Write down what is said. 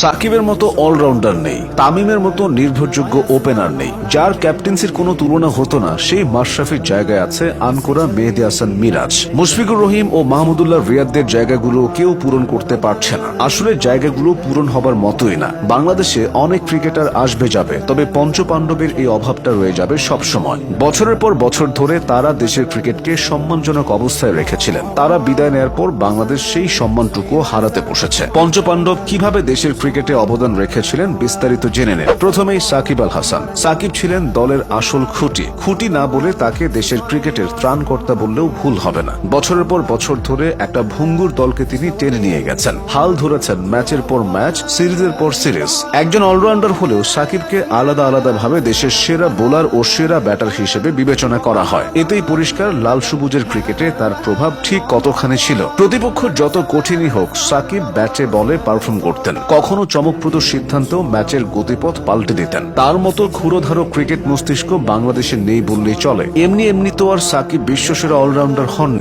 সাকিবের মতো অলরাউন্ডার নেই, তামিমের মতো নির্ভরযোগ্য ওপেনার নেই, যার ক্যাপ্টেন্সির কোনো তুলনা হতো না সেই মাশরাফির জায়গায় আছে আনকোরা মেহেদী হাসান মিরাজ। মুশফিকুর রহিম ও মাহমুদুল্লাহ রিয়াদদের জায়গাগুলো কেউ পূরণ করতে পারছে না। আসলে জায়গাগুলো পূরণ হবার মতোই না। বাংলাদেশে অনেক ক্রিকেটার আসবে যাবে, তবে পঞ্চপাণ্ডবের এই অভাবটা রয়ে যাবে সবসময়। বছরের পর বছর ধরে তারা দেশের ক্রিকেটকে সম্মানজনক অবস্থায় রেখেছিলেন। তারা বিদায় নেয়ার পর বাংলাদেশ সেই সম্মানটুকু হারাতে বসেছে। পঞ্চপাণ্ডব কিভাবে দেশের ক্রিকেটে অবদান রেখেছিলেন বিস্তারিত জেনে নেন। প্রথমেই সাকিব আল হাসান। সাকিব ছিলেন দলের আসল খুঁটি না বলে তাকে দেশের ক্রিকেটের ত্রাণকর্তা বললেও ভুল হবে না। বছরের পর বছর ধরে একটা ভঙ্গুর দলকে তিনি টেনে নিয়ে গেছেন, হাল ধরেছেন ম্যাচের পর ম্যাচ, সিরিজের পর সিরিজ। একজন অলরাউন্ডার হলেও সাকিবকে আলাদা ভাবে দেশের সেরা বোলার ও সেরা ব্যাটার হিসেবে বিবেচনা করা হয়। এতেই পরিষ্কার লাল সবুজের ক্রিকেটে তার প্রভাব ঠিক কতখানি ছিল। প্রতিপক্ষ যত কঠিনই হোক, সাকিব ব্যাটে বলে পারফর্ম করতেন। কখনো চমকপ্রদ সিদ্ধান্তেও ম্যাচের গতিপথ পাল্টে দিতেন। তার মতো ক্ষুরোধারো ক্রিকেট মস্তিষ্ক বাংলাদেশে নেই বললেই চলে। এমনি তো আর সাকিব বিশ্বসেরা অলরাউন্ডার হন।